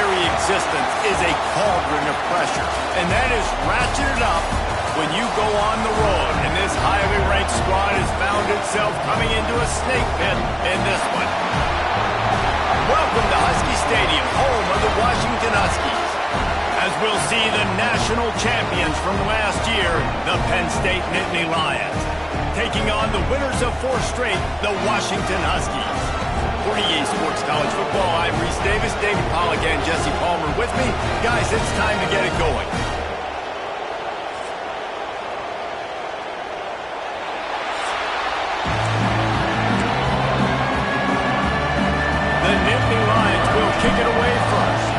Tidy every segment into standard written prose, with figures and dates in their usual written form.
very existence is a cauldron of pressure, and that is ratcheted up when you go on the road, and this highly ranked squad has found itself coming into a snake pit in this one. Welcome to Husky Stadium, home of the Washington Huskies, as we'll see the national champions from last year, the Penn State Nittany Lions, taking on the winners of 4 straight, the Washington Huskies. For EA Sports College Football, I'm Reese Davis, David Pollack, and Jesse Palmer with me. Guys, it's time to get it going. The Nittany Lions will kick it away first.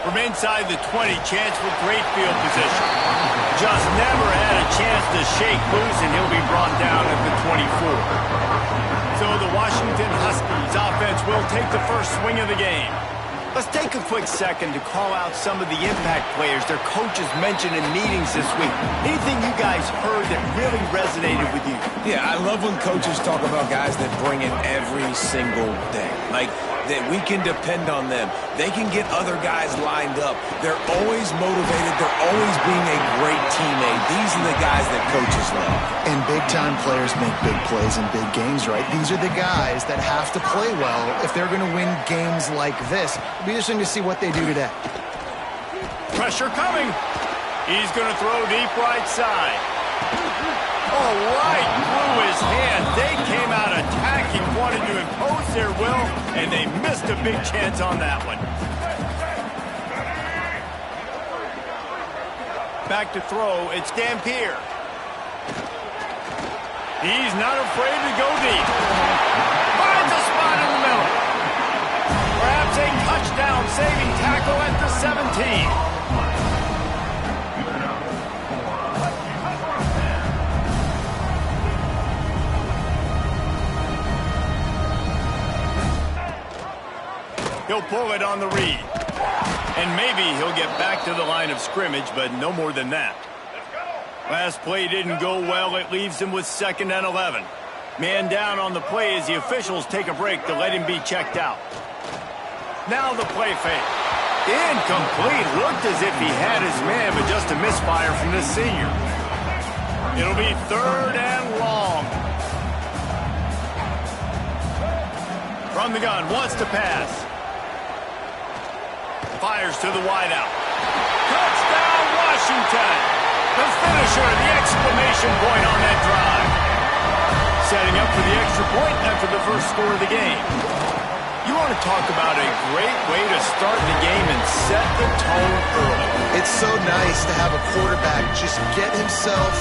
From inside the 20, chance for great field position. Just never had a chance to shake loose, and he'll be brought down at the 24. So the Washington Huskies offense will take the first swing of the game. Let's take a quick second to call out some of the impact players their coaches mentioned in meetings this week. Anything you guys heard that really resonated with you? Yeah, I love when coaches talk about guys that bring it every single day. Like, that we can depend on them. They can get other guys lined up. They're always motivated. They're always being a great teammate. These are the guys that coaches love. And big-time players make big plays in big games, right? These are the guys that have to play well if they're going to win games like this. It'll be interesting to see what they do today. Pressure coming. He's going to throw deep right side. Oh, right through his hand. They came out attacking, wanted to impose their will, and they missed a big chance on that one. Back to throw, it's Dampier. He's not afraid to go deep. Finds a spot in the middle. Perhaps a touchdown-saving tackle at the 17. He'll pull it on the read. And maybe he'll get back to the line of scrimmage, but no more than that. Last play didn't go well. It leaves him with 2nd and 11. Man down on the play as the officials take a break to let him be checked out. Now the play fake. Incomplete. Looked as if he had his man, but just a misfire from this senior. It'll be 3rd and long. From the gun, wants to pass. Fires to the wideout. Touchdown, Washington! The finisher, the exclamation point on that drive. Setting up for the extra point after the first score of the game. You want to talk about a great way to start the game and set the tone early. It's so nice to have a quarterback just get himself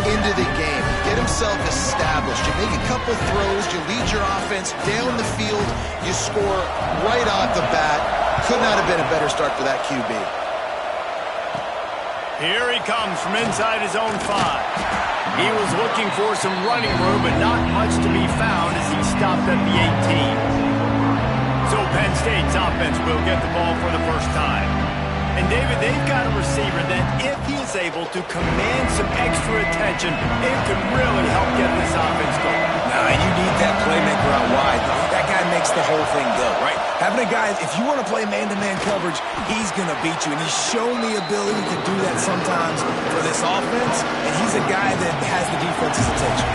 into the game, get himself established. You make a couple throws, you lead your offense down the field, you score right off the bat. Could not have been a better start for that QB. Here he comes from inside his own 5. He was looking for some running room, but not much to be found as he stopped at the 18. So Penn State's offense will get the ball for the first time. And David, they've got a receiver that if he is able to command some extra attention, it could really help get this offense going. Nah, you need that playmaker out wide. That guy makes the whole thing go, right? Having a guy, if you want to play man-to-man coverage, he's going to beat you. And he's shown the ability to do that sometimes for this offense. And he's a guy that has the defense's attention.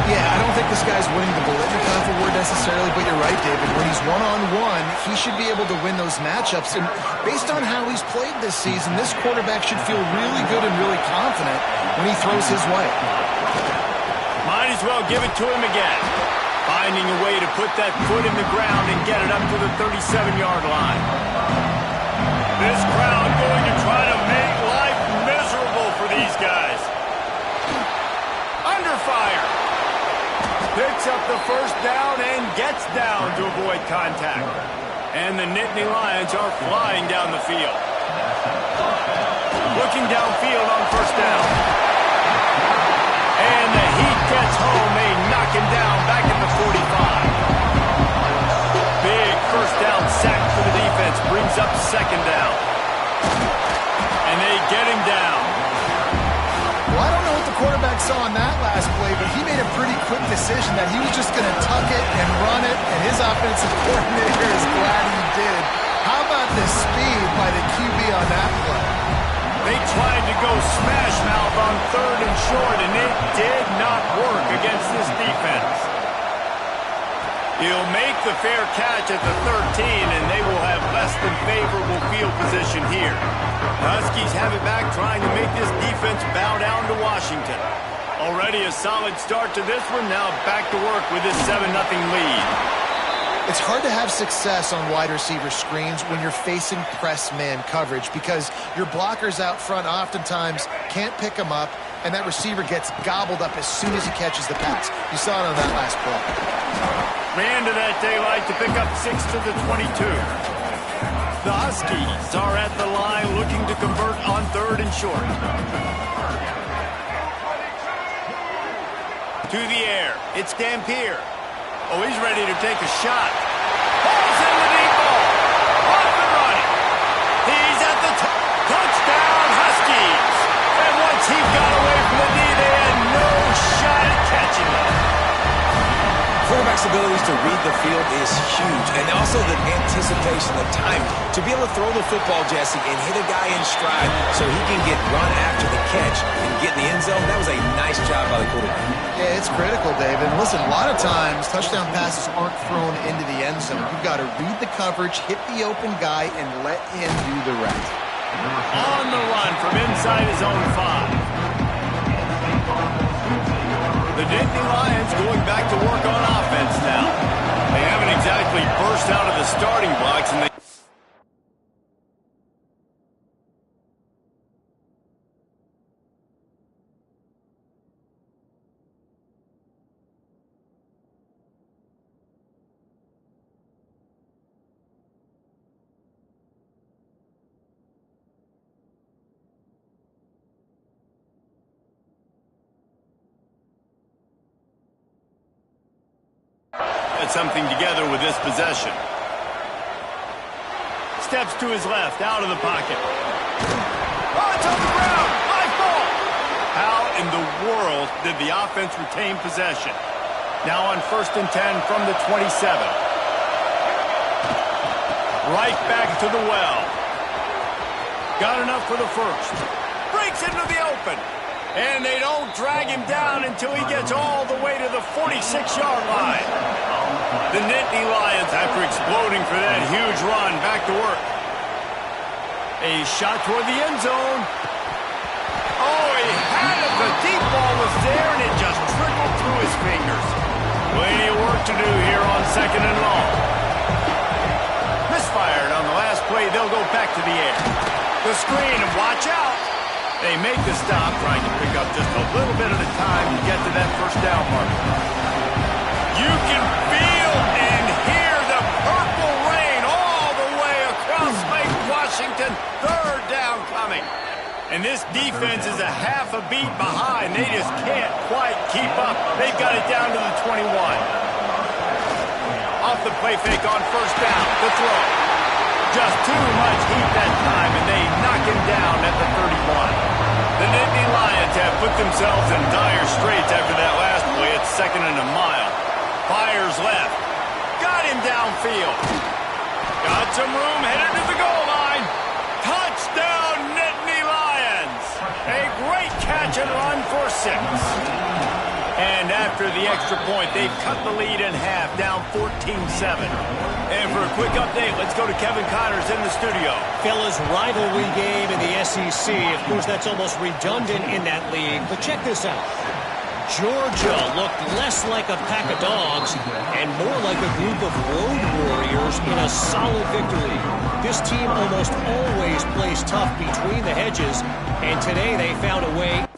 Yeah, I don't think this guy's winning the Bolitnikoff award necessarily, but you're right, David. When he's one-on-one, he should be able to win those matchups. And based on how he's played this season, this quarterback should feel really good and really confident when he throws his way. Might as well give it to him again. Finding a way to put that foot in the ground and get it up to the 37-yard line. This crowd going to try to make life miserable for these guys. Under fire. Picks up the first down and gets down to avoid contact. And the Nittany Lions are flying down the field. Looking downfield on first down. And the heat gets home. They knock him down back at the 45. Big first down sack for the defense. Brings up 2nd down. And they get him down. Well, I don't know what the quarterback saw on that last play, but he made a pretty quick decision that he was just going to tuck it and run it, and his offensive coordinator is glad he did. How about the speed by the QB on that play? They tried to go smash mouth on 3rd and short, and it did not work against this defense. He'll make the fair catch at the 13, and they will have less than favorable field position here. The Huskies have it back, trying to make this defense bow down to Washington. Already a solid start to this one. Now back to work with this 7-0 lead. It's hard to have success on wide receiver screens when you're facing press man coverage because your blockers out front oftentimes can't pick them up, and that receiver gets gobbled up as soon as he catches the pass. You saw it on that last play. Ran to that daylight to pick up 6 to the 22. The Huskies are at the line looking to convert on 3rd and short. To the air. It's Dampier. Oh, he's ready to take a shot. Balls in the deep ball. Off and running. He's at the touchdown, Huskies. And once he got away from the D, they had no shot at catching him. Quarterback's abilities to read the field is huge, and also the anticipation, the time to be able to throw the football, Jesse, and hit a guy in stride so he can get run after the catch and get in the end zone. That was a nice job by the quarterback. Yeah, it's critical, David. Listen, a lot of times touchdown passes aren't thrown into the end zone. You've got to read the coverage, hit the open guy, and let him do the rest. On the run from inside his own 5. The Nittany Lions going back to work on offense now. They haven't exactly burst out of the starting blocks, and they something together with this possession. Steps to his left, out of the pocket. Oh, it's on the ground! High ball! How in the world did the offense retain possession? Now on 1st and 10 from the 27. Right back to the well. Got enough for the first. Breaks into the open. And they don't drag him down until he gets all the way to the 46-yard line. The Nittany Lions, after exploding for that huge run, back to work. A shot toward the end zone. Oh, he had it. The deep ball was there, and it just trickled through his fingers. Plenty of work to do here on 2nd and long. Misfired on the last play. They'll go back to the air. The screen, and watch out. They make the stop, trying to pick up just a little bit at a time to get to that 1st down mark. You can feel and hear the purple rain all the way across Lake Washington. 3rd down coming. And this defense is a half a beat behind. They just can't quite keep up. They've got it down to the 21. Off the play fake on 1st down. The throw. Just too much heat that time, and they knock him down at the 31. The Nittany Lions have put themselves in dire straits after that last play. It's 2nd and a mile. Fires left. Got him downfield. Got some room, headed to the goal line. Touchdown, Nittany Lions. A great catch and run for 6. And after the extra point, they've cut the lead in half, down 14-7. And for a quick update, let's go to Kevin Connors in the studio. Fellas, rivalry game in the SEC. Of course, that's almost redundant in that league. But check this out. Georgia looked less like a pack of dogs and more like a group of road warriors in a solid victory. This team almost always plays tough between the hedges, and today they found a way.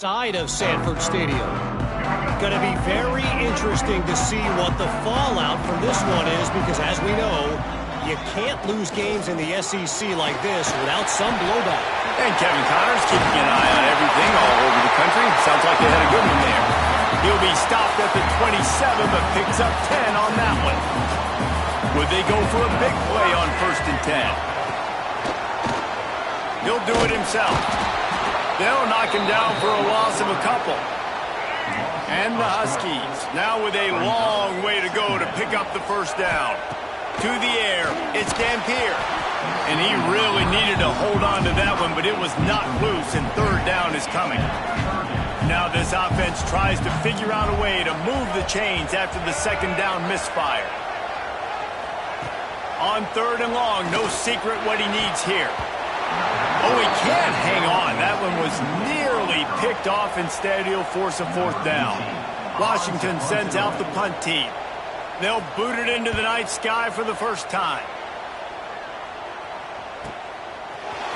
outside of Sanford Stadium. Going to be very interesting to see what the fallout from this one is because, as we know, you can't lose games in the SEC like this without some blowback. And Kevin Connors keeping an eye on everything all over the country. Sounds like they had a good one there. He'll be stopped at the 27, but picks up 10 on that one. Would they go for a big play on 1st and 10? He'll do it himself. They'll knock him down for a loss of a couple. And the Huskies now with a long way to go to pick up the 1st down. To the air, it's Dampier. And he really needed to hold on to that one, but it was not loose, and 3rd down is coming. Now this offense tries to figure out a way to move the chains after the 2nd down misfire. On 3rd and long, no secret what he needs here. Oh, he can't hang on. That one was nearly picked off. Instead, he'll force a 4th down. Washington sends out the punt team. They'll boot it into the night sky for the 1st time.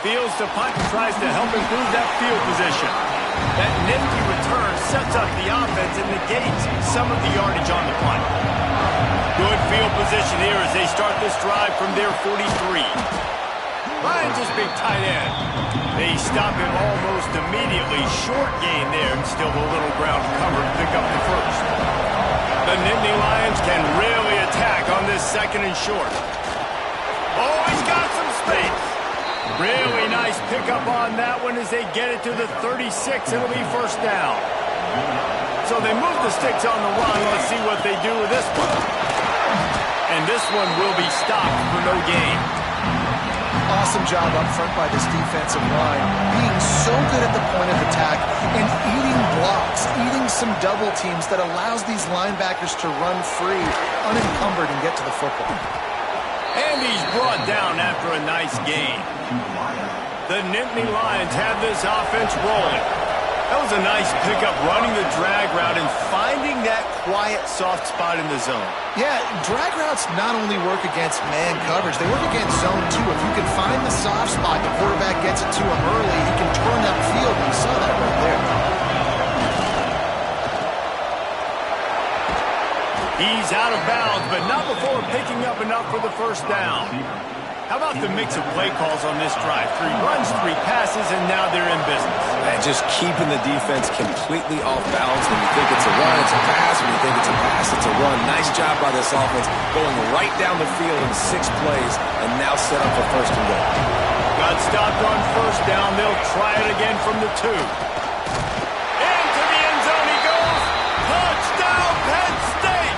Fields to punt and tries to help improve that field position. That nifty return sets up the offense and negates some of the yardage on the punt. Good field position here as they start this drive from their 43. Lions just big tight end. They stop him almost immediately. Short gain there and still a little ground cover to pick up the 1st. The Nittany Lions can really attack on this 2nd and short. Oh, he's got some space. Really nice pickup on that one as they get it to the 36. It'll be 1st down. So they move the sticks on the run. Let's see what they do with this one. And this one will be stopped for no gain. Awesome job up front by this defensive line, being so good at the point of attack and eating blocks, eating some double teams that allows these linebackers to run free, unencumbered, and get to the football. And he's brought down after a nice gain. The Nittany Lions have this offense rolling. That was a nice pickup, running the drag route and finding that quiet, soft spot in the zone. Yeah, drag routes not only work against man coverage, they work against zone too. If you can find the soft spot, the quarterback gets it to him early, he can turn that field, and you saw that right there. He's out of bounds, but not before picking up enough for the 1st down. How about the mix of play calls on this drive? 3 runs, 3 passes, and now they're in business. And just keeping the defense completely off balance. When you think it's a run, it's a pass. When you think it's a pass, it's a run. Nice job by this offense, going right down the field in 6 plays, and now set up for 1st and goal. Got stopped on 1st down. They'll try it again from the 2. Into the end zone he goes. Touchdown, Penn State!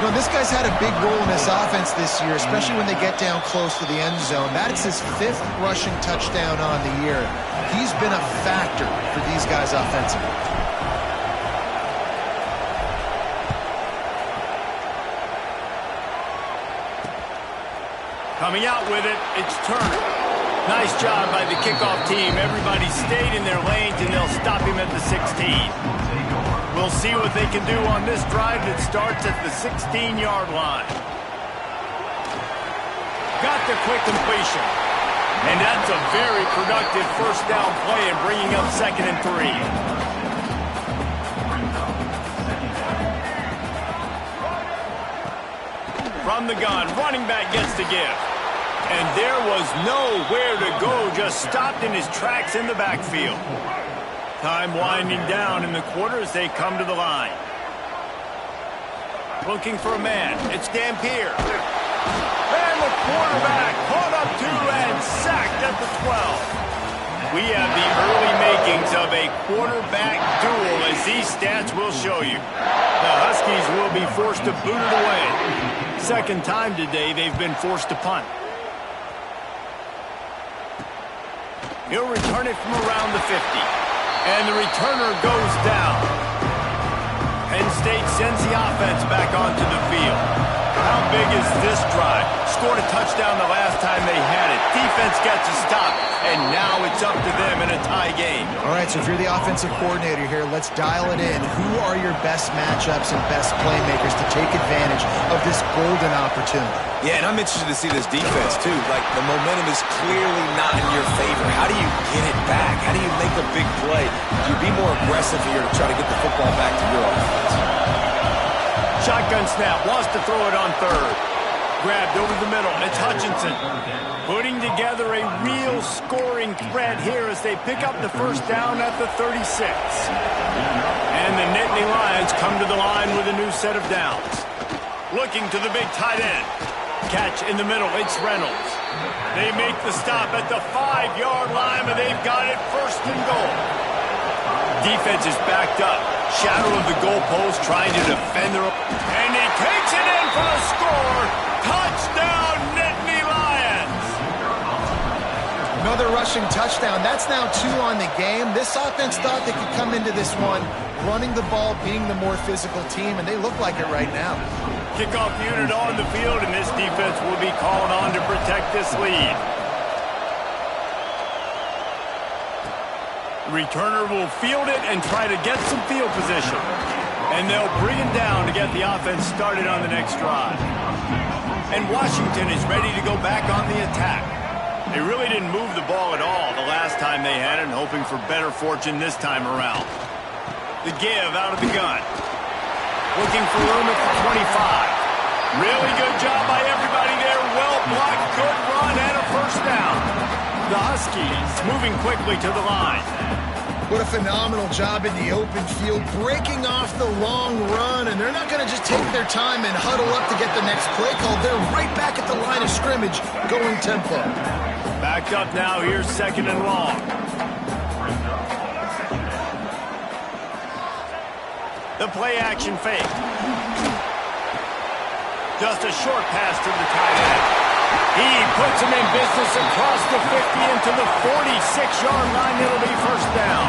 You know, this guy's had a big role in this offense this year, especially when they get down close to the end zone. That's his 5th rushing touchdown on the year. He's been a factor for these guys offensively. Coming out with it, it's Turner. Nice job by the kickoff team. Everybody stayed in their lanes, and they'll stop him at the 16. We'll see what they can do on this drive that starts at the 16-yard line. Got the quick completion. And that's a very productive 1st down play and bringing up 2nd and 3. From the gun, running back gets the give. And there was nowhere to go, just stopped in his tracks in the backfield. Time winding down in the quarter as they come to the line. Looking for a man. It's Dampier. And the quarterback caught up to and sacked at the 12. We have the early makings of a quarterback duel, as these stats will show you. The Huskies will be forced to boot it away. 2nd time today they've been forced to punt. He'll return it from around the 50. And the returner goes down. Penn State sends the offense back onto the field. How big is this drive? Scored a touchdown the last time they had it. Defense gets a stop, and now it's up to them in a tie game. All right, so if you're the offensive coordinator here, let's dial it in. Who are your best matchups and best playmakers to take advantage of this golden opportunity? Yeah, and I'm interested to see this defense, too. Like, the momentum is clearly not in your favor. How do you get it back? How do you make a big play? You be more aggressive here to try to get the football back to your offense. Shotgun snap, wants to throw it on third. Grabbed over the middle, it's Hutchinson. Putting together a real scoring threat here as they pick up the first down at the 36. And the Nittany Lions come to the line with a new set of downs. Looking to the big tight end. Catch in the middle, it's Reynolds. They make the stop at the 5-yard line, and they've got it first and goal. Defense is backed up. Shadow of the goalpost trying to defend their... And he takes it in for a score. Touchdown, Nittany Lions. Another rushing touchdown. That's now 2 on the game. This offense thought they could come into this one running the ball, being the more physical team, and they look like it right now. Kickoff unit on the field, and this defense will be called on to protect this lead. Returner will field it and try to get some field position. And they'll bring it down to get the offense started on the next drive. And Washington is ready to go back on the attack. They really didn't move the ball at all the last time they had it, and hoping for better fortune this time around. The give out of the gun. Looking for room at the 25. Really good job by everybody there. Well blocked, good run, and a first down. The Huskies moving quickly to the line. What a phenomenal job in the open field, breaking off the long run, and they're not going to just take their time and huddle up to get the next play call. They're right back at the line of scrimmage, going tempo. Backed up now, here's second and long. The play action fake. Just a short pass to the tight end. He puts him in business across the 50 into the 46-yard line. It'll be first down.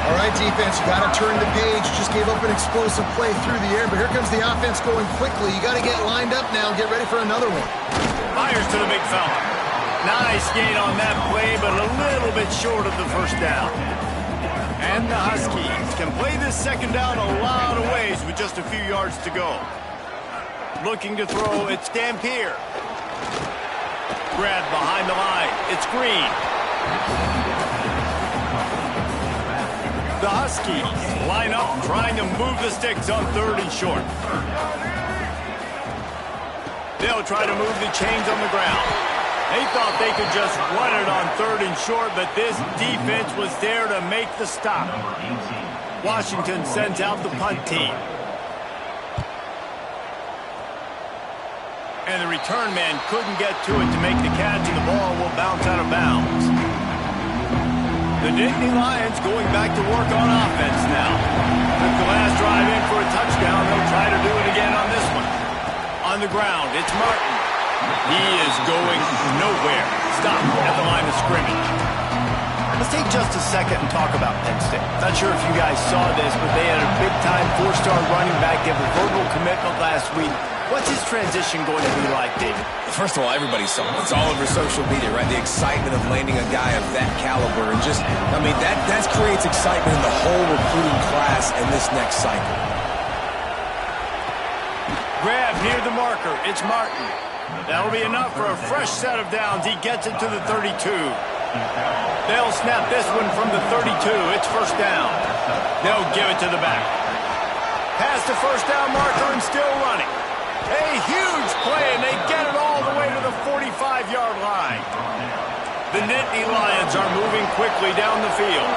All right, defense, you got to turn the page. Just gave up an explosive play through the air, but here comes the offense going quickly. You got to get lined up now. Get ready for another one. Fires to the big fella. Nice gain on that play, but a little bit short of the first down. And the Huskies can play this second down a lot of ways with just a few yards to go. Looking to throw, it's Dampier. Grab behind the line, it's Green. The Huskies line up trying to move the sticks on third and short. They'll try to move the chains on the ground. They thought they could just run it on third and short, but this defense was there to make the stop. Washington sends out the punt team. And the return man couldn't get to it to make the catch, and the ball will bounce out of bounds. The Nittany Lions going back to work on offense now. Took the last drive in for a touchdown. They'll try to do it again on this one. On the ground, it's Martin. He is going nowhere. Stop at the line of scrimmage. Let's take just a second and talk about Penn State. Not sure if you guys saw this, but they had a big-time 4-star running back give a verbal commitment last week. What's his transition going to be like, David? First of all, everybody saw it. It's all over social media, right? The excitement of landing a guy of that caliber. And just, I mean, that creates excitement in the whole recruiting class in this next cycle. Grab near the marker. It's Martin. That'll be enough for a fresh set of downs. He gets it to the 32. They'll snap this one from the 32. It's first down. They'll give it to the back. Past the first down marker and still running. A huge play, and they get it all the way to the 45-yard line. The Nittany Lions are moving quickly down the field.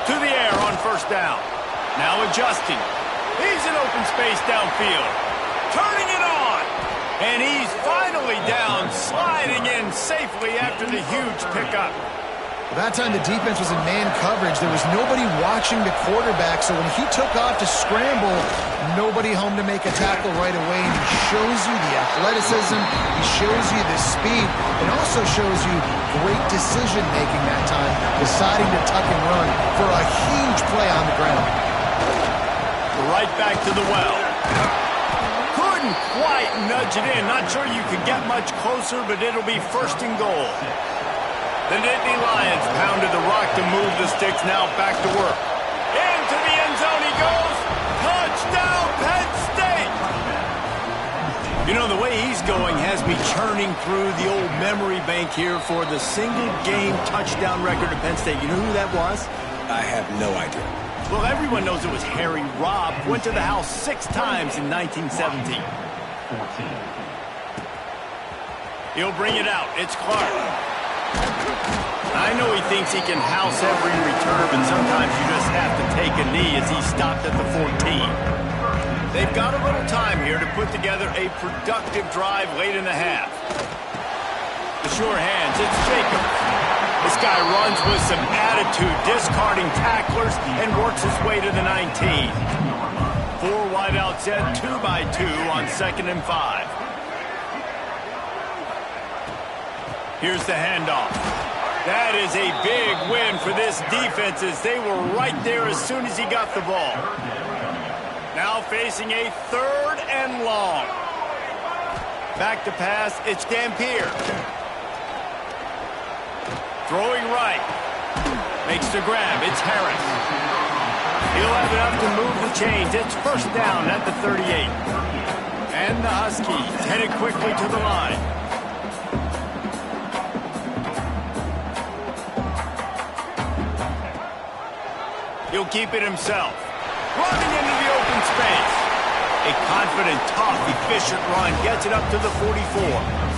To the air on first down. Now adjusting. He's in open space downfield. Turning it on. And he's finally down, sliding in safely after the huge pickup. That time the defense was in man coverage. There was nobody watching the quarterback, so when he took off to scramble, nobody home to make a tackle right away. And he shows you the athleticism, he shows you the speed, and also shows you great decision-making that time, deciding to tuck and run for a huge play on the ground. Right back to the well. didn't quite nudge it in. Not sure you could get much closer, but it'll be first and goal. The Nittany Lions pounded the rock to move the sticks. Now back to work. Into the end zone he goes. Touchdown, Penn State! You know, the way he's going has me churning through the old memory bank here for the single-game touchdown record of Penn State. You know who that was? I have no idea. Well, everyone knows it was Harry Robb. Went to the house 6 times in 1917. He'll bring it out. It's Clark. I know he thinks he can house every return, but sometimes you just have to take a knee as he stopped at the 14. They've got a little time here to put together a productive drive late in the half. The sure hands, it's Jacobs. This guy runs with some attitude, discarding tacklers, and works his way to the 19. 4 wideouts set, 2 by 2 on 2nd and 5. Here's the handoff. That is a big win for this defense as they were right there as soon as he got the ball. Now facing a 3rd and long. Back to pass, it's Dampier. Throwing right. Makes the grab. It's Harris. He'll have enough to move the chains. It's first down at the 38. And the Huskies headed quickly to the line. He'll keep it himself. Running into the open space. A confident, tough, efficient run gets it up to the 44.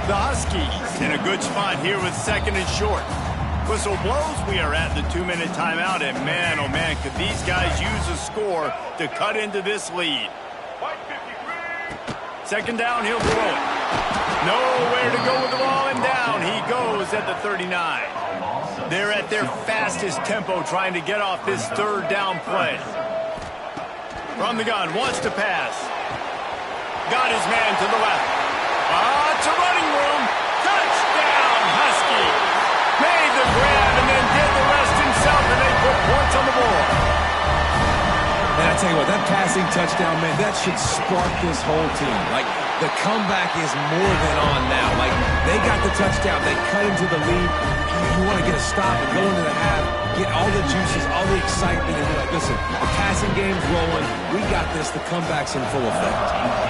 The Huskies in a good spot here with 2nd and short. Whistle blows, we are at the 2-minute timeout, and man, oh man, could these guys use a score to cut into this lead. 2nd down, he'll throw it. Nowhere to go with the ball, and down he goes at the 39. They're at their fastest tempo trying to get off this 3rd down play. From the gun, wants to pass. Got his man to the left. It's a running room. Touchdown, Husky. Made the grab and then did the rest himself, and they put points on the board. And I tell you what, that passing touchdown, man, that should spark this whole team. Like, the comeback is more than on now. Like, they got the touchdown. They cut into the lead. You want to get a stop and go into the half, get all the juices, all the excitement, and be like, listen, the passing game's rolling. We got this. The comeback's in full effect.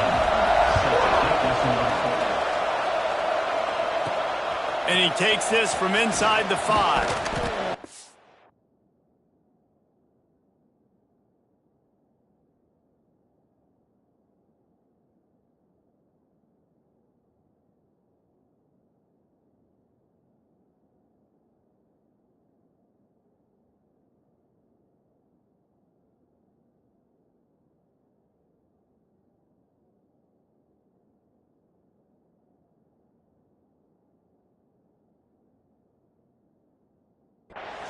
And he takes this from inside the 5.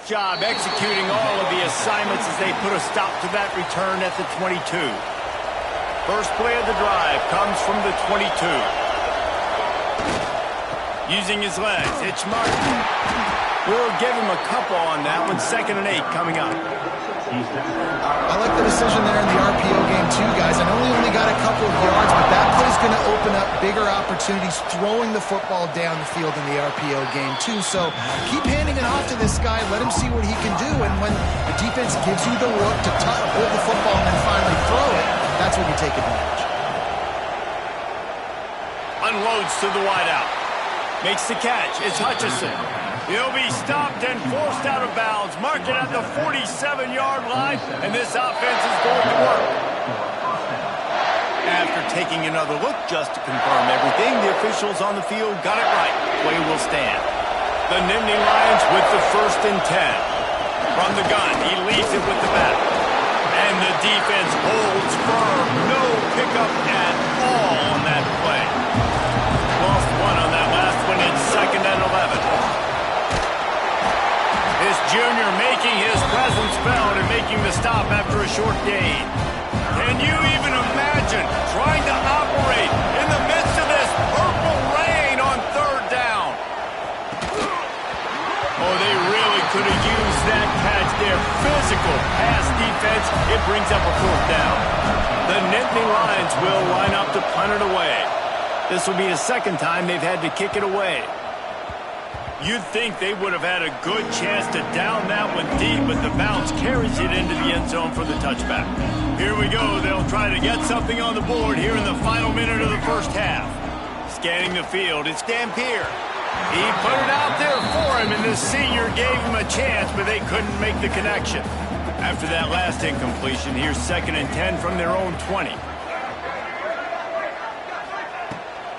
Job executing all of the assignments as they put a stop to that return at the 22. First play of the drive comes from the 22. Using his legs, it's Martin. We'll give him a couple on that one. 2nd and 8 coming up. I like the decision there in the RPO game too, guys. I know he only got a couple of yards, but that play's going to open up bigger opportunities throwing the football down the field in the RPO game too. So keep handing it off to this guy. Let him see what he can do. And when the defense gives you the look to hold the football and then finally throw it, that's when you take advantage. Unloads to the wideout. Makes the catch. It's Hutchinson. He'll be stopped and forced out of bounds. Mark it at the 47-yard line, and this offense is going to work. After taking another look just to confirm everything, the officials on the field got it right. Play will stand. The Nittany Lions with the 1st and 10. From the gun, he leaves it with the back. And the defense holds firm. No pickup at all on that play. Lost 1 on that last one. It's 2nd and 11. This junior making his presence felt and making the stop after a short gain. Can you even imagine trying to operate in the midst of this purple rain on 3rd down? Oh, they really could have used that catch there. Physical pass defense. It brings up a 4th down. The Nittany Lions will line up to punt it away. This will be the 2nd time they've had to kick it away. You'd think they would have had a good chance to down that one deep, but the bounce carries it into the end zone for the touchback. Here we go. They'll try to get something on the board here in the final minute of the 1st half. Scanning the field, it's Dampier. He put it out there for him, and the senior gave him a chance, but they couldn't make the connection. After that last incompletion, here's 2nd and 10 from their own 20.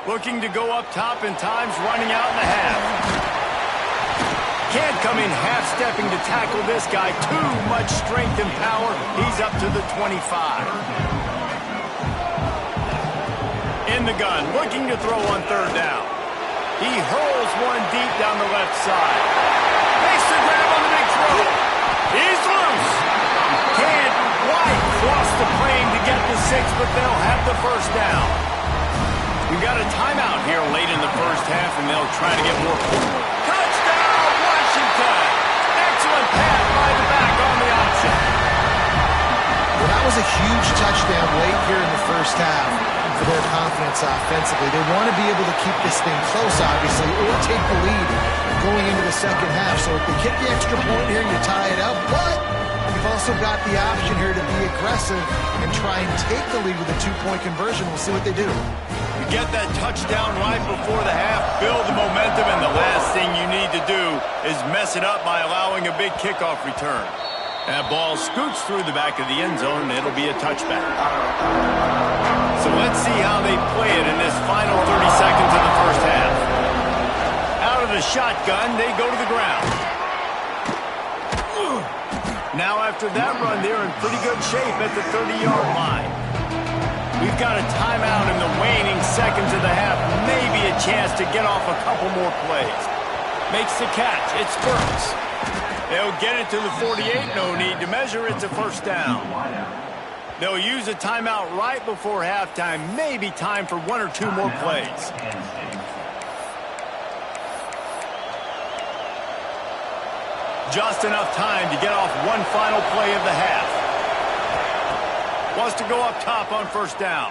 Looking to go up top, and time's running out in the half. Can't come in half-stepping to tackle this guy. Too much strength and power. He's up to the 25. In the gun, looking to throw on 3rd down. He hurls one deep down the left side. Makes the grab on the big throw. He's loose. Can't quite cross the plane to get the 6, but they'll have the 1st down. We've got a timeout here late in the 1st half, and they'll try to get more points. Touchdown, Washington! Excellent pass by the back on the option. Well, that was a huge touchdown late here in the 1st half for their confidence offensively. They want to be able to keep this thing close, obviously, or take the lead going into the 2nd half. So if they kick the extra point here, you tie it up, but you've also got the option here to be aggressive and try and take the lead with a 2-point conversion. We'll see what they do. Get that touchdown right before the half, build the momentum, and the last thing you need to do is mess it up by allowing a big kickoff return. That ball scoots through the back of the end zone, and it'll be a touchback. So let's see how they play it in this final 30 seconds of the 1st half. Out of the shotgun, they go to the ground. Now after that run, they're in pretty good shape at the 30-yard line. We've got a timeout in the waning seconds of the half. Maybe a chance to get off a couple more plays. Makes the catch. It's Burks. They'll get it to the 48. No need to measure. It's a 1st down. They'll use a timeout right before halftime. Maybe time for 1 or 2 more plays. Just enough time to get off one final play of the half. Wants to go up top on 1st down.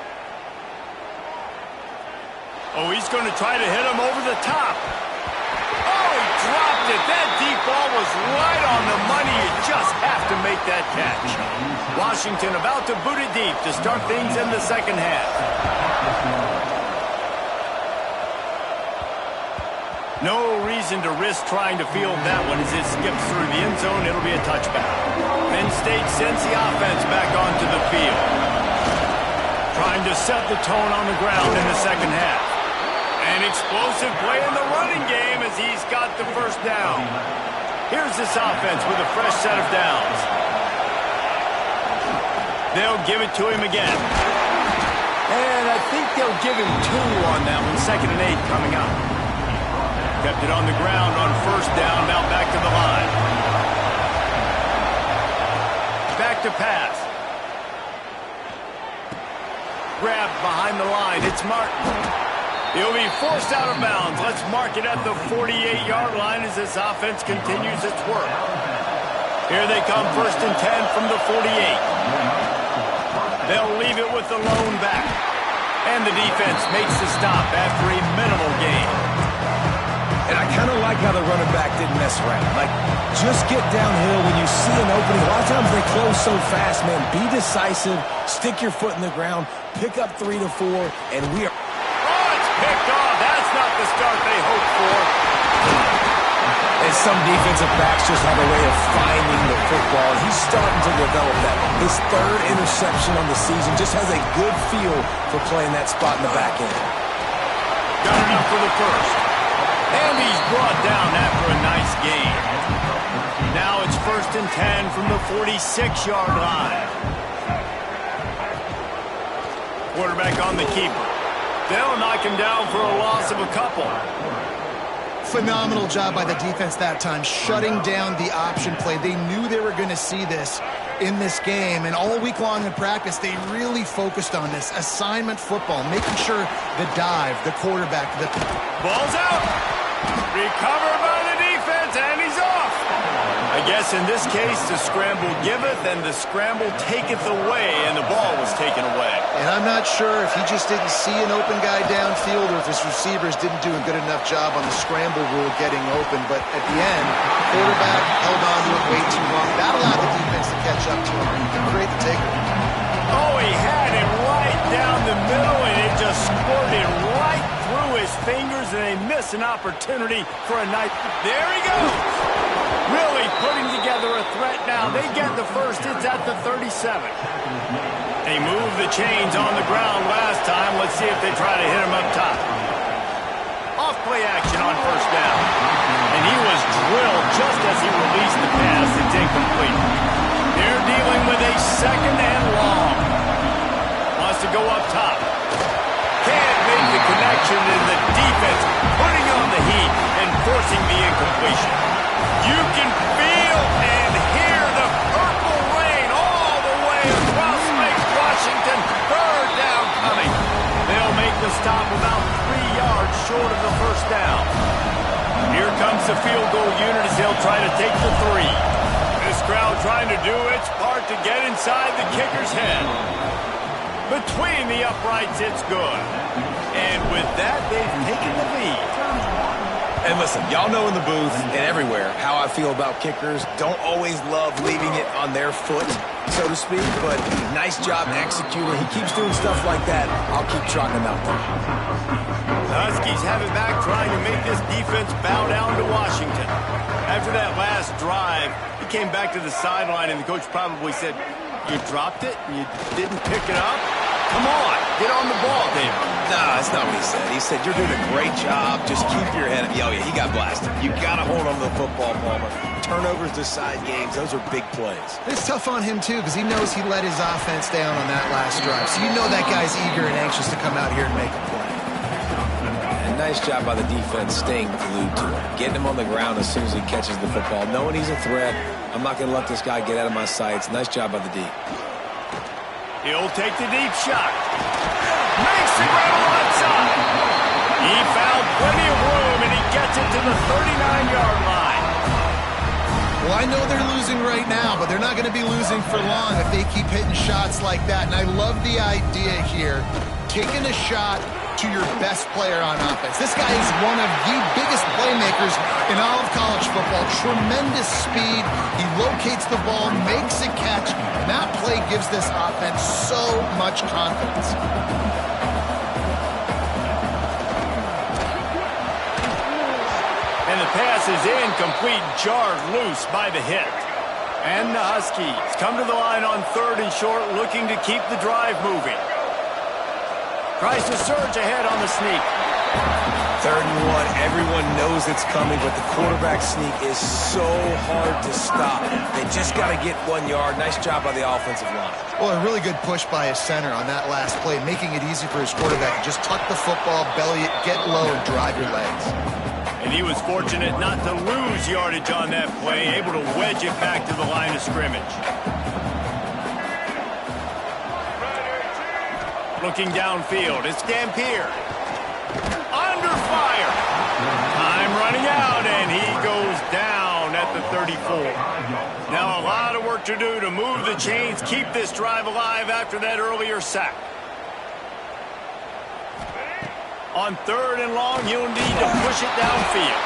Oh, he's going to try to hit him over the top. Oh, he dropped it. That deep ball was right on the money. You just have to make that catch. Washington about to boot it deep to start things in the 2nd half. No reason to risk trying to field that one as it skips through the end zone. It'll be a touchback. Penn State sends the offense back onto the field. Trying to set the tone on the ground in the 2nd half. An explosive play in the running game as he's got the 1st down. Here's this offense with a fresh set of downs. They'll give it to him again. And I think they'll give him 2 on that one. 2nd and 8 coming up. Kept it on the ground on 1st down, now back to the line. Back to pass. Grabbed behind the line, it's Martin. He'll be forced out of bounds. Let's mark it at the 48-yard line as this offense continues its work. Here they come, 1st and 10 from the 48. They'll leave it with the lone back. And the defense makes the stop after a minimal gain. And I kind of like how the running back didn't mess around. Like, just get downhill when you see an opening. A lot of times they close so fast, man. Be decisive, stick your foot in the ground, pick up 3 to 4, and we are... Oh, it's picked off. That's not the start they hoped for. And some defensive backs just have a way of finding the football. He's starting to develop that. His 3rd interception on the season just has a good feel for playing that spot in the back end. Got enough for the 1st. And he's brought down after a nice gain. Now it's 1st and 10 from the 46-yard line. Quarterback on the keeper. They'll knock him down for a loss of a couple. Phenomenal job by the defense that time, shutting down the option play. They knew they were going to see this in this game, and all week long in practice, they really focused on this assignment football, making sure the dive, the quarterback, the... Ball's out. Recovered by the defense, and he's off. guess in this case, the scramble giveth and the scramble taketh away, and the ball was taken away. And I'm not sure if he just didn't see an open guy downfield or if his receivers didn't do a good enough job on the scramble rule getting open. But at the end, quarterback held on to it way too long. That allowed the defense to catch up to him and create the takeaway. Oh, he had it right down the middle, and it just squirted right through his fingers, and they miss an opportunity for a nice... There he goes! Really putting together a threat now. They get the first. It's at the 37. They moved the chains on the ground last time. Let's see if they try to hit him up top. Off-play action on first down. And he was drilled just as he released the pass. It's incomplete. They're dealing with a second and long. Wants to go up top. Can't make the connection, and the defense putting on the heat and forcing the incompletion. You can feel and hear the purple rain all the way across Lake Washington. Third down coming. They'll make the stop about 3 yards short of the first down. Here comes the field goal unit as they'll try to take the 3. This crowd trying to do its part to get inside the kicker's head. Between the uprights, it's good. And with that, they've taken the lead. And listen, y'all know in the booth and everywhere how I feel about kickers. Don't always love leaving it on their foot, so to speak, but nice job executing. He keeps doing stuff like that. I'll keep trotting him out there. The Huskies have it back, trying to make this defense bow down to Washington. After that last drive, he came back to the sideline, and the coach probably said, "You dropped it? You didn't pick it up? Come on, get on the ball, David." Nah, that's not what he said. He said, "You're doing a great job. Just keep your head up." Oh, yeah, he got blasted. You got to hold on to the football, Palmer. Turnovers decide games. Those are big plays. It's tough on him, too, because he knows he let his offense down on that last drive. So you know that guy's eager and anxious to come out here and make a play. And nice job by the defense staying glued to him. Getting him on the ground as soon as he catches the football. Knowing he's a threat. I'm not going to let this guy get out of my sights. Nice job by the D. He'll take the deep shot. Makes it right alongside. He found plenty of room, and he gets it to the 39-yard line. Well, I know they're losing right now, but they're not going to be losing for long if they keep hitting shots like that. And I love the idea here, taking a shot to your best player on offense. This guy is one of the biggest playmakers in all of college football. Tremendous speed. He locates the ball, makes a catch, and that play gives this offense so much confidence. And the pass is incomplete, jarred loose by the hit. And the Huskies come to the line on 3rd and short, looking to keep the drive moving. Tries to surge ahead on the sneak. 3rd and 1. Everyone knows it's coming, but the quarterback sneak is so hard to stop. They just got to get 1 yard. Nice job by the offensive line. Well, a really good push by his center on that last play, making it easy for his quarterback to just tuck the football, belly it, get low, and drive your legs. And he was fortunate not to lose yardage on that play, able to wedge it back to the line of scrimmage. Looking downfield, it's Dampier. Under fire. Time running out, and he goes down at the 34. Now a lot of work to do to move the chains, keep this drive alive after that earlier sack. On 3rd and long, he'll need to push it downfield.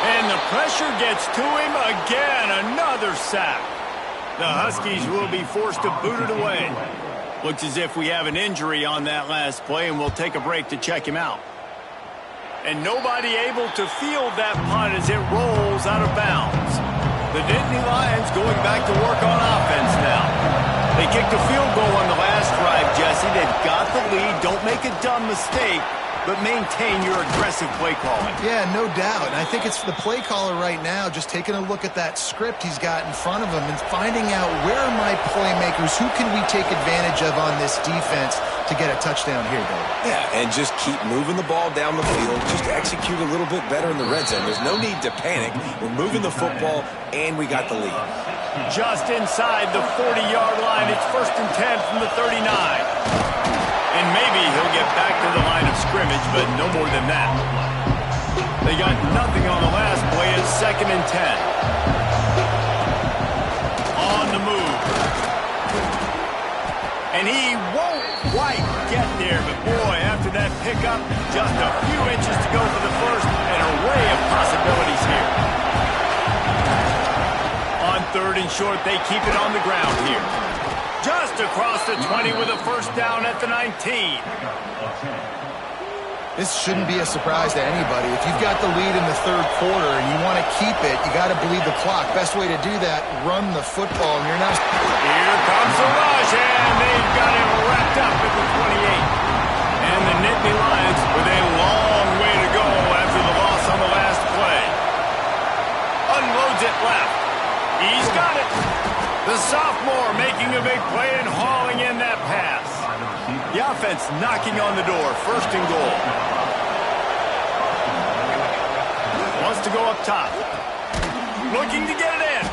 And the pressure gets to him again. Another sack. The Huskies will be forced to boot it away. Looks as if we have an injury on that last play, and we'll take a break to check him out. And nobody able to field that punt as it rolls out of bounds. The Nittany Lions going back to work on offense now. They kicked a field goal on the last drive, Jesse. They've got the lead. Don't make a dumb mistake, but maintain your aggressive play calling. Yeah, no doubt. And I think it's the play caller right now just taking a look at that script he's got in front of him and finding out where are my playmakers, who can we take advantage of on this defense to get a touchdown here, Dave. Yeah, and just keep moving the ball down the field. Just execute a little bit better in the red zone. There's no need to panic. We're moving the football, and we got the lead. Just inside the 40-yard line. It's 1st and 10 from the 39. And maybe he'll get back to the line of scrimmage, but no more than that. They got nothing on the last play. It's 2nd and 10. And he won't quite get there, but boy, after that pickup, just a few inches to go for the first, an array of possibilities here. On third and short, they keep it on the ground here. Just across the 20 with a first down at the 19. This shouldn't be a surprise to anybody. If you've got the lead in the third quarter and you want to keep it, you got to bleed the clock. Best way to do that, run the football. And you're not. Here comes the rush, and they've got him wrapped up at the 28. And the Nittany Lions with a long way to go after the loss on the last play. Unloads it left. He's got it. The sophomore making a big play and hauling in that pass. The offense knocking on the door. First and goal. Wants to go up top. Looking to get it in.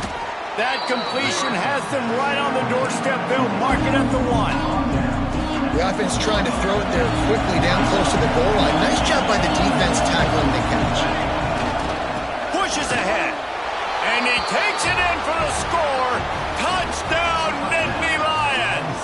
That completion has them right on the doorstep. They'll mark it at the 1. The offense trying to throw it there quickly down close to the goal line. Nice job by the defense tackling the catch. Pushes ahead. And he takes it in for the score. Touchdown, Nittany Lions.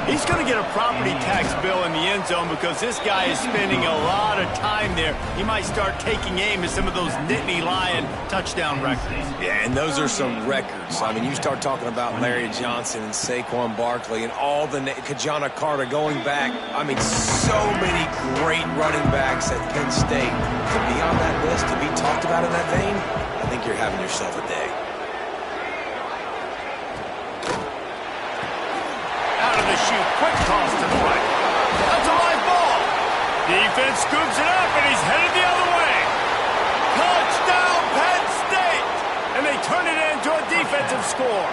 He's going to get a property tax bill in the end zone because this guy is spending a lot of time there. He might start taking aim at some of those Nittany Lion touchdown records. Yeah, and those are some records. I mean, you start talking about Larry Johnson and Saquon Barkley and all the Kajana Carter going back. I mean, so many great running backs at Penn State. To be on that list, to be talked about in that vein, I think you're having yourself a day. Out of the chute, quick toss to the right. That's a live ball. Defense scoops it up, and he's headed the other way. Touchdown, Penn State! And they turn it into a defensive score.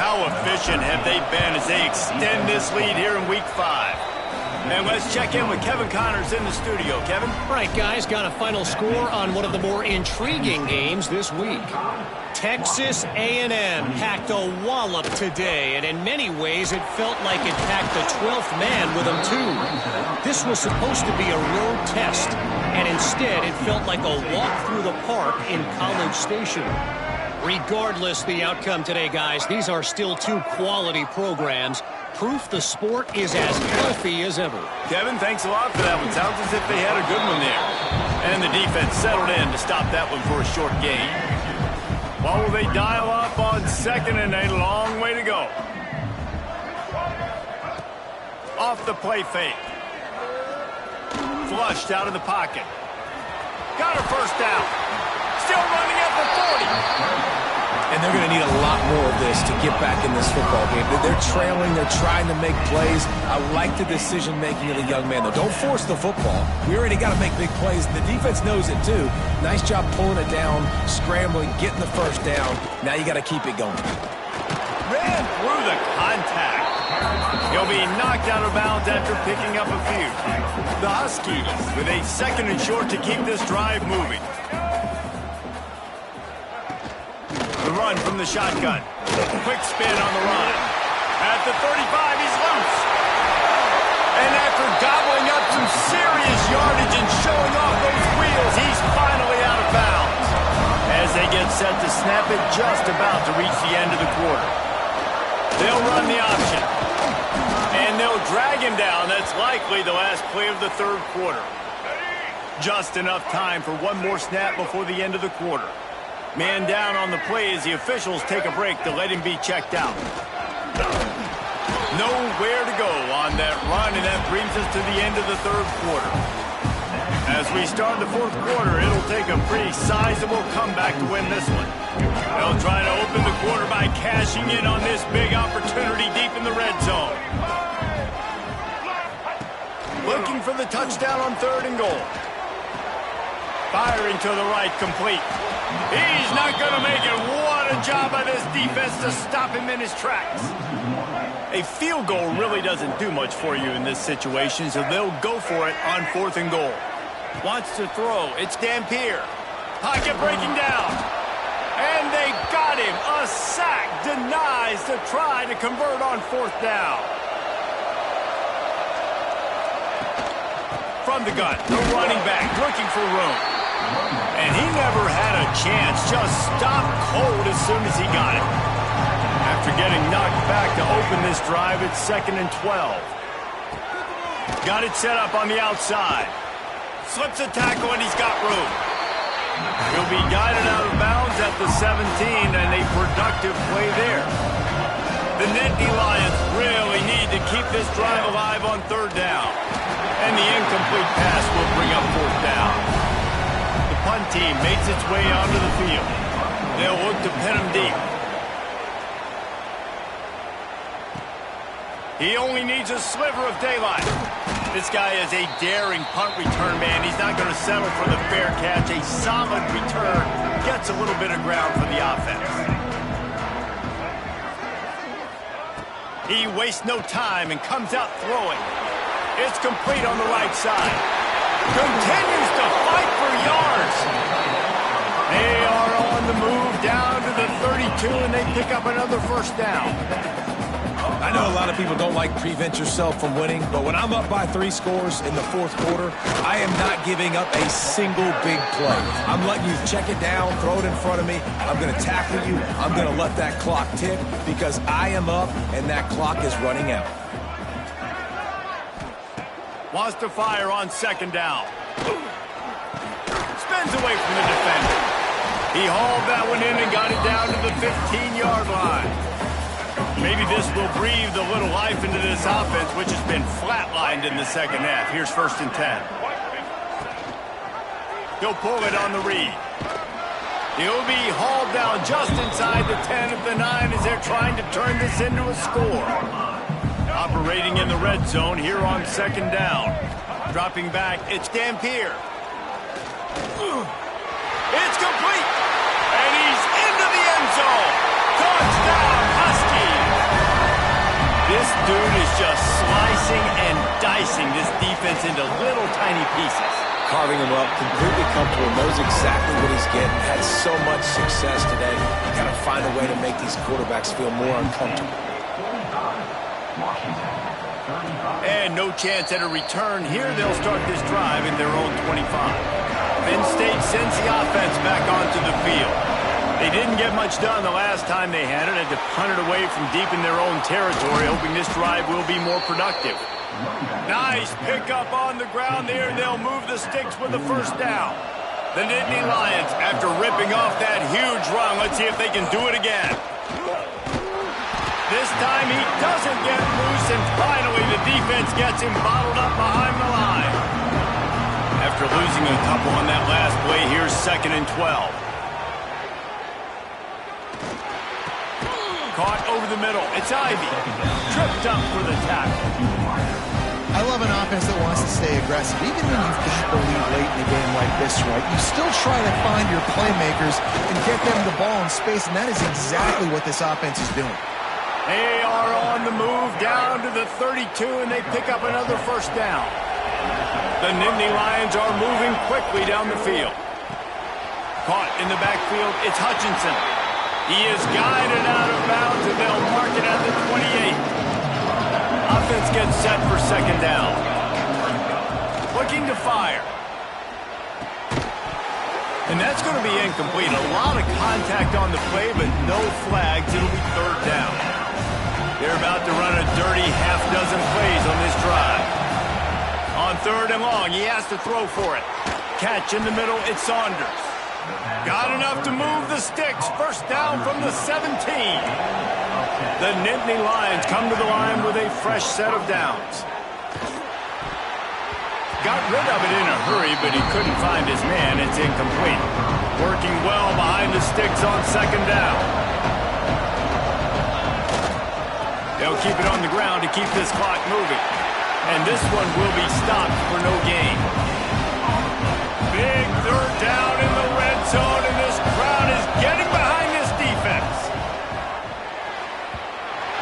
How efficient have they been as they extend this lead here in Week 5? And let's check in with Kevin Connors in the studio. Kevin? All right, guys, got a final score on one of the more intriguing games this week. Texas A&M packed a wallop today, and in many ways it felt like it packed the 12th man with them, too. This was supposed to be a road test, and instead it felt like a walk through the park in College Station. Regardless the outcome today, guys, these are still two quality programs. Proof the sport is as healthy as ever. Kevin, thanks a lot for that one. Sounds as if they had a good one there. And the defense settled in to stop that one for a short gain. Well, will they dial up on second and a long way to go? Off the play fake. Flushed out of the pocket. Got a first down. Still running at the 40. And they're going to need a lot more of this to get back in this football game. They're trailing. They're trying to make plays. I like the decision-making of the young man, though. Don't force the football. We already got to make big plays. The defense knows it, too. Nice job pulling it down, scrambling, getting the first down. Now you got to keep it going. Ran through the contact. He'll be knocked out of bounds after picking up a few. The Huskies with a second and short to keep this drive moving. The run from the shotgun. Quick spin on the run. At the 35, he's loose. And after gobbling up some serious yardage and showing off those wheels, he's finally out of bounds. As they get set to snap it, just about to reach the end of the quarter. They'll run the option. And they'll drag him down. That's likely the last play of the third quarter. Just enough time for one more snap before the end of the quarter. Man down on the play as the officials take a break to let him be checked out. Nowhere to go on that run, and that brings us to the end of the third quarter. As we start the fourth quarter, it'll take a pretty sizable comeback to win this one. They'll try to open the quarter by cashing in on this big opportunity deep in the red zone. Looking for the touchdown on third and goal. Firing to the right, complete. He's not going to make it. What a job by this defense to stop him in his tracks. A field goal really doesn't do much for you in this situation, so they'll go for it on fourth and goal. Wants to throw. It's Dampier. Pocket breaking down. And they got him. A sack denies to try to convert on fourth down. From the gun, the running back looking for room. And he never had a chance. Just stopped cold as soon as he got it. after getting knocked back to open this drive. It's 2nd and 12. Got it set up on the outside. Slips a tackle, and he's got room. He'll be guided out of bounds at the 17, and a productive play there. The Nittany Lions really need to keep this drive alive on 3rd down. And the incomplete pass will bring up 4th down. The punt team makes its way onto the field. They'll look to pin him deep. He only needs a sliver of daylight. This guy is a daring punt return man. He's not going to settle for the fair catch. A solid return gets a little bit of ground for the offense. He wastes no time and comes out throwing. It's complete on the right side. Continues to fight for yards. They are on the move down to the 32, and they pick up another 1st down. I know a lot of people don't like prevent yourself from winning, but when I'm up by 3 scores in the 4th quarter, I am not giving up a single big play. I'm letting you check it down, throw it in front of me. I'm going to tackle you. I'm going to let that clock tick because I am up and that clock is running out. Wants to fire on 2nd down. Spins away from the defender. He hauled that one in and got it down to the 15-yard line. Maybe this will breathe a little life into this offense, which has been flatlined in the 2nd half. Here's 1st and 10. He'll pull it on the read. He'll be hauled down just inside the 10 of the 9 as they're trying to turn this into a score. Operating in the red zone here on 2nd down. Dropping back, it's Dampier. It's complete. And he's into the end zone. Touchdown, Huskies. This dude is just slicing and dicing this defense into little tiny pieces. Carving him up, completely comfortable, knows exactly what he's getting, had so much success today. You got to find a way to make these quarterbacks feel more uncomfortable. And no chance at a return here. They'll start this drive in their own 25. Penn State sends the offense back onto the field. They didn't get much done the last time they had it. Had to punt it away from deep in their own territory, hoping this drive will be more productive. Nice pickup on the ground there. They'll move the sticks with the 1st down. The Nittany Lions, after ripping off that huge run, let's see if they can do it again. This time he doesn't get loose, and finally the defense gets him bottled up behind the line. After losing a couple on that last play, here's 2nd and 12. Caught over the middle. It's Ivy. Tripped up for the tackle. I love an offense that wants to stay aggressive. Even when you've got the lead late in a game like this, right, you still try to find your playmakers and get them the ball in space, and that is exactly what this offense is doing. They are on the move down to the 32, and they pick up another 1st down. The Nittany Lions are moving quickly down the field. Caught in the backfield, it's Hutchinson. He is guided out of bounds, and they'll mark it at the 28. Offense gets set for 2nd down. Looking to fire. And that's going to be incomplete. A lot of contact on the play, but no flags. It'll be 3rd down. They're about to run a dirty half-dozen plays on this drive. On 3rd and long, he has to throw for it. Catch in the middle, it's Saunders. Got enough to move the sticks. 1st down from the 17. The Nittany Lions come to the line with a fresh set of downs. Got rid of it in a hurry, but he couldn't find his man. It's incomplete. Working well behind the sticks on 2nd down. They'll keep it on the ground to keep this clock moving. And this one will be stopped for no gain. Big 3rd down in the red zone, and this crowd is getting behind this defense.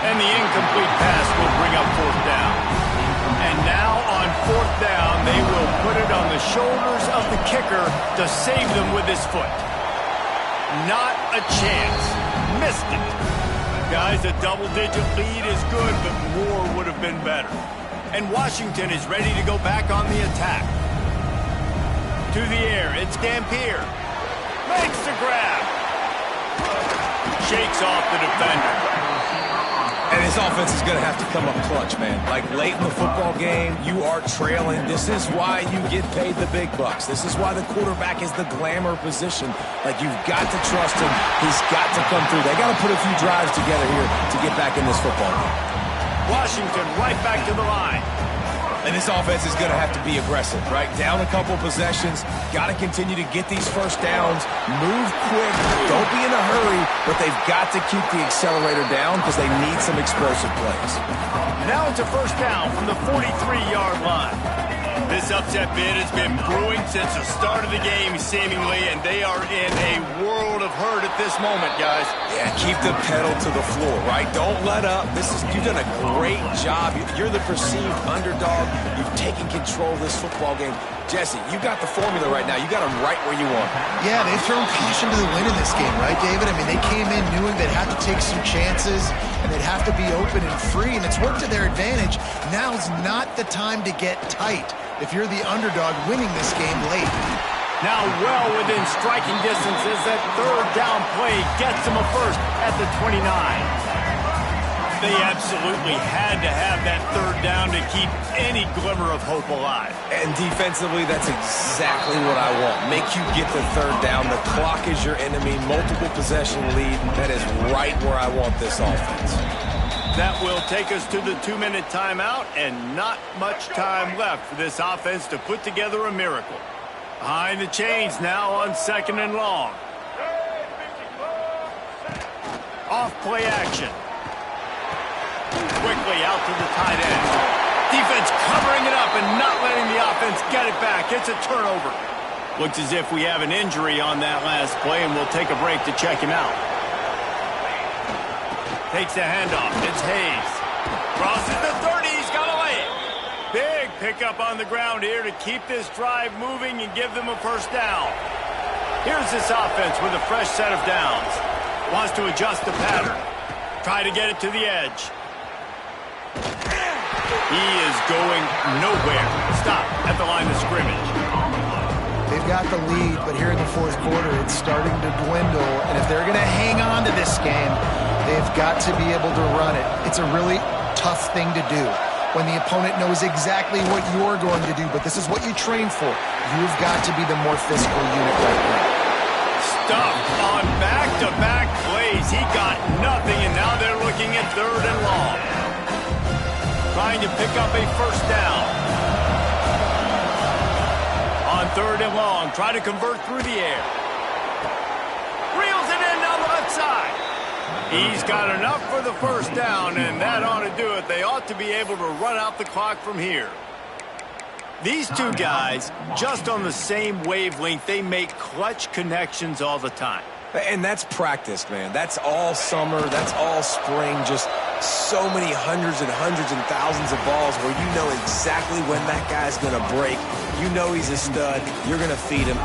And the incomplete pass will bring up 4th down. And now on 4th down, they will put it on the shoulders of the kicker to save them with his foot. Not a chance. Missed it. Guys, a double-digit lead is good, but more would have been better. And Washington is ready to go back on the attack. To the air, it's Dampier. Makes the grab. Shakes off the defender. This offense is going to have to come up clutch, man. Like late in the football game, you are trailing. This is why you get paid the big bucks. This is why the quarterback is the glamour position. Like, you've got to trust him. He's got to come through. They got to put a few drives together here to get back in this football game. Washington right back to the line. And this offense is going to have to be aggressive, right? Down a couple possessions. Got to continue to get these first downs. Move quick. Don't be in a hurry. But they've got to keep the accelerator down because they need some explosive plays. Now it's a first down from the 43-yard line. This upset bid has been brewing since the start of the game, seemingly, and they are in a world of hurt at this moment, guys. Yeah, keep the pedal to the floor, right? Don't let up. You've done a great job. You're the perceived underdog. You've taken control of this football game. Jesse, you got the formula right now. You got them right where you want them. Yeah, they've thrown caution to the wind in this game, right, David? I mean, they came in knowing they'd have to take some chances and they'd have to be open and free, and it's worked to their advantage. Now's not the time to get tight if you're the underdog winning this game late. Now well within striking distance as that third down play gets them a first at the 29. They absolutely had to have that third down to keep any glimmer of hope alive. And defensively, that's exactly what I want. Make you get the third down. The clock is your enemy. Multiple possession lead. That is right where I want this offense. That will take us to the 2-minute timeout, and not much time left for this offense to put together a miracle. Behind the chains now on 2nd and long. Off play action. Quickly out to the tight end. Defense covering it up and not letting the offense get it back. It's a turnover. Looks as if we have an injury on that last play, and we'll take a break to check him out. Takes the handoff. It's Hayes. Crosses the 30. He's got to lay it. Big pickup on the ground here to keep this drive moving and give them a first down. Here's this offense with a fresh set of downs. Wants to adjust the pattern. Try to get it to the edge. He is going nowhere. Stop at the line of scrimmage. They've got the lead, but here in the fourth quarter, it's starting to dwindle. And if they're going to hang on to this game, they've got to be able to run it. It's a really tough thing to do when the opponent knows exactly what you're going to do, but this is what you train for. You've got to be the more physical unit right now. Stuffed on back-to-back plays. He got nothing, and now they're looking at 3rd and long. Trying to pick up a first down. On 3rd and long, try to convert through the air. Reels it in down the left side. He's got enough for the first down, and that ought to do it. They ought to be able to run out the clock from here. These two guys, just on the same wavelength, they make clutch connections all the time. And that's practice, man. That's all summer. That's all spring. Just so many hundreds and thousands of balls where you know exactly when that guy's going to break. You know he's a stud. You're going to feed him.